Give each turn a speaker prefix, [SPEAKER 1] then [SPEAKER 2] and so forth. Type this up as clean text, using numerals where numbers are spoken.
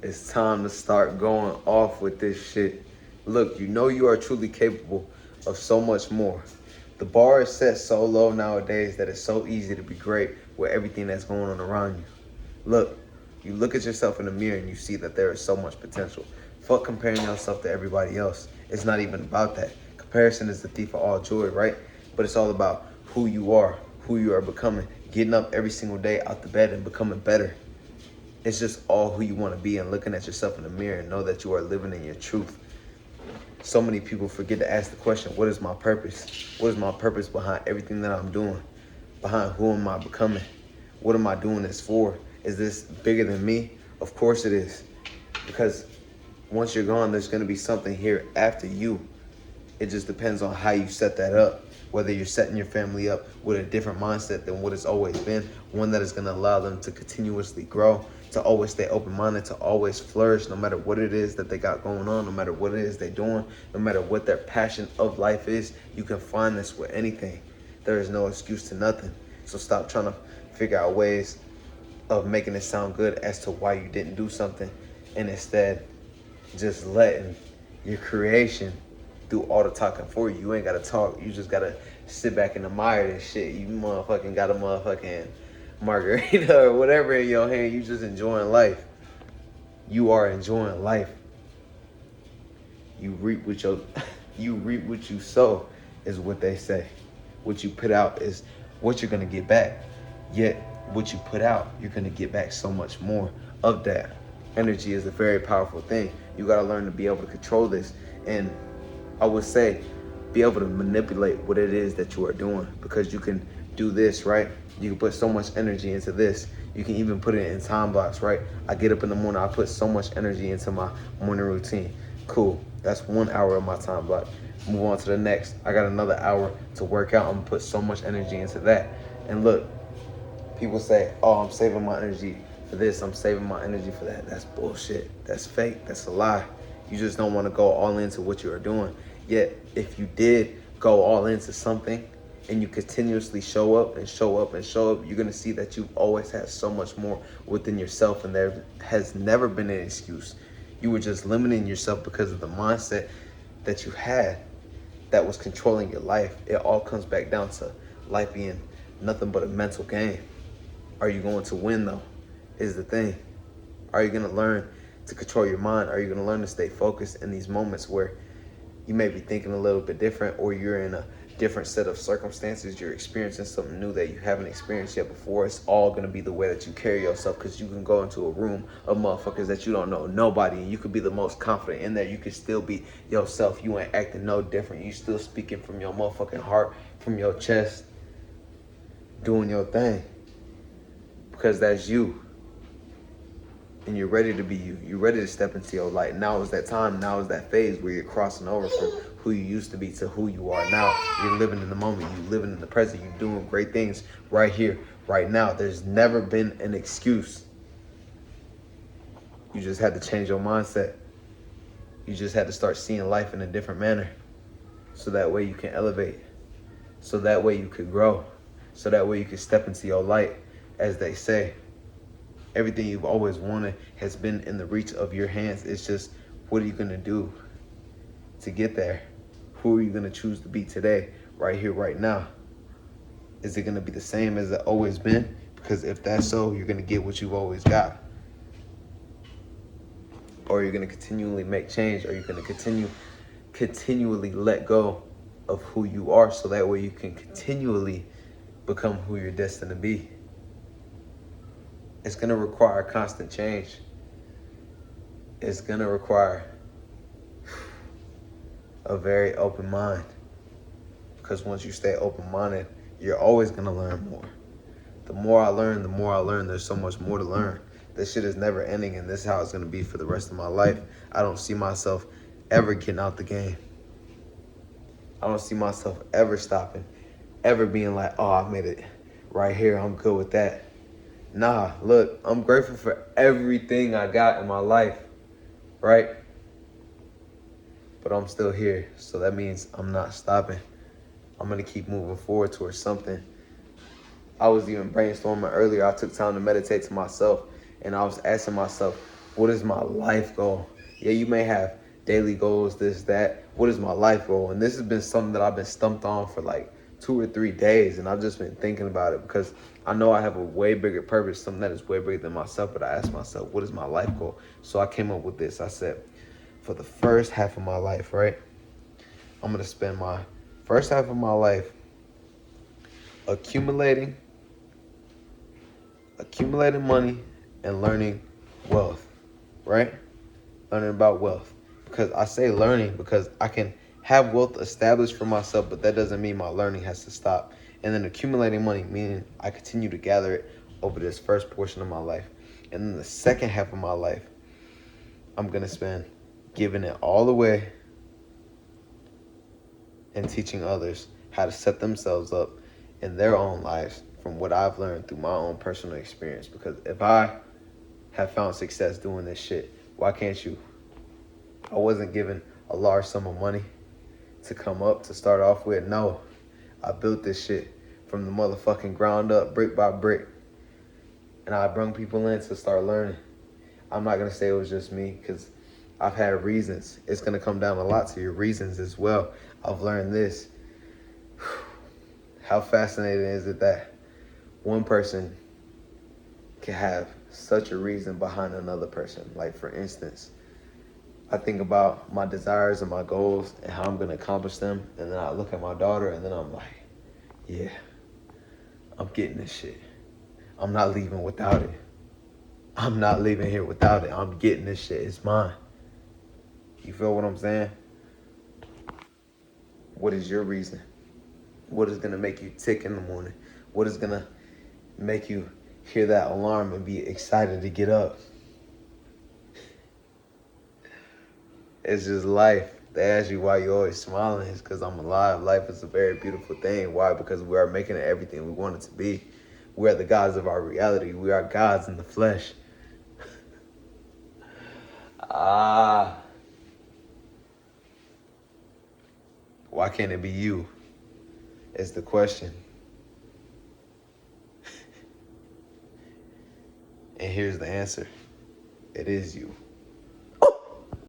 [SPEAKER 1] It's time to start going off with this shit. Look, you know you are truly capable of so much more. The bar is set so low nowadays that it's so easy to be great with everything that's going on around you. Look, you look at yourself in the mirror and you see that there is so much potential. Fuck comparing yourself to everybody else. It's not even about that. Comparison is the thief of all joy, right? But it's all about who you are becoming, getting up every single day out the bed and becoming better. It's just all who you want to be and looking at yourself in the mirror and know that you are living in your truth. So many people forget to ask the question, what is my purpose? What is my purpose behind everything that I'm doing? Behind who am I becoming? What am I doing this for? Is this bigger than me? Of course it is. Because once you're gone, there's going to be something here after you. It just depends on how you set that up. Whether you're setting your family up with a different mindset than what it's always been, one that is going to allow them to continuously grow, to always stay open-minded, to always flourish no matter what it is that they got going on, no matter what it is they're doing, no matter what their passion of life is. You can find this with anything. There is no excuse to nothing. So stop trying to figure out ways of making it sound good as to why you didn't do something, and instead just letting your creation do all the talking for you. You ain't gotta talk. You just gotta sit back and admire this shit. You motherfucking got a motherfucking margarita or whatever in your hand. You just enjoying life. You are enjoying life. You reap what you reap what you sow, is what they say. What you put out is what you're gonna get back. Yet what you put out, you're gonna get back so much more of that. Energy is a very powerful thing. You gotta learn to be able to control this, and I would say be able to manipulate what it is that you are doing, because you can do this, right? You can put so much energy into this. You can even put it in time blocks, right? I get up in the morning, I put so much energy into my morning routine. Cool, that's 1 hour of my time block. Move on to the next. I got another hour to work out. I'm gonna put so much energy into that. And look, people say, oh, I'm saving my energy for this, I'm saving my energy for that. That's bullshit. That's fake. That's a lie. You just don't want to go all into what you are doing. Yet, if you did go all into something and you continuously show up and show up and show up, you're going to see that you've always had so much more within yourself, and there has never been an excuse. You were just limiting yourself because of the mindset that you had that was controlling your life. It all comes back down to life being nothing but a mental game. Are you going to win, though, is the thing. Are you going to learn to control your mind? Are you going to learn to stay focused in these moments where you may be thinking a little bit different, or you're in a different set of circumstances, you're experiencing something new that you haven't experienced yet before? It's all going to be the way that you carry yourself, because you can go into a room of motherfuckers that you don't know nobody, and you could be the most confident in there. You could still be yourself. You ain't acting no different. You still speaking from your motherfucking heart, from your chest, doing your thing, because that's you. And you're ready to be you. You're ready to step into your light. Now is that time. Now is that phase where you're crossing over from who you used to be to who you are now. You're living in the moment. You're living in the present. You're doing great things right here, right now. There's never been an excuse. You just had to change your mindset. You just had to start seeing life in a different manner, so that way you can elevate, so that way you could grow, so that way you can step into your light, as they say. Everything you've always wanted has been in the reach of your hands. It's just, what are you going to do to get there? Who are you going to choose to be today, right here, right now? Is it going to be the same as it always been? Because if that's so, you're going to get what you've always got. Or you're going to continually make change, or you're going to continually let go of who you are, so that way you can continually become who you're destined to be. It's going to require constant change. It's going to require a very open mind. Because once you stay open-minded, you're always going to learn more. The more I learn, there's so much more to learn. This shit is never ending, and this is how it's going to be for the rest of my life. I don't see myself ever getting out the game. I don't see myself ever stopping, ever being like, oh, I made it right here, I'm good with that. Nah, look, I'm grateful for everything I got in my life, right? But I'm still here, so that means I'm not stopping. I'm gonna keep moving forward towards something. I was even brainstorming earlier. I took time to meditate to myself, and I was asking myself, What is my life goal? Yeah, you may have daily goals, this, that. What is my life goal? And this has been something that I've been stumped on for like 2 or 3 days, and I've just been thinking about it because I know I have a way bigger purpose, something that is way bigger than myself, but I asked myself, what is my life goal? So I came up with this. I said, for the first half of my life, right, I'm going to spend my first half of my life accumulating money and learning wealth, right? Learning about wealth. Because I say learning because I can have wealth established for myself, but that doesn't mean my learning has to stop. And then accumulating money, meaning I continue to gather it over this first portion of my life. And then the second half of my life, I'm going to spend giving it all away and teaching others how to set themselves up in their own lives from what I've learned through my own personal experience. Because if I have found success doing this shit, why can't you? I wasn't given a large sum of money to come up, to start off with. No, I built this shit from the motherfucking ground up, brick by brick. And I brung people in to start learning. I'm not going to say it was just me because I've had reasons. It's going to come down a lot to your reasons as well. I've learned this. How fascinating is it that one person can have such a reason behind another person? Like, for instance, I think about my desires and my goals and how I'm going to accomplish them. And then I look at my daughter and then I'm like, yeah, I'm getting this shit. I'm not leaving without it. I'm not leaving here without it. I'm getting this shit. It's mine. You feel what I'm saying? What is your reason? What is going to make you tick in the morning? What is going to make you hear that alarm and be excited to get up? It's just life. They ask you why you're always smiling. It's because I'm alive. Life is a very beautiful thing. Why? Because we are making it everything we want it to be. We are the gods of our reality. We are gods in the flesh. Why can't it be you? Is the question. And here's the answer. It is you.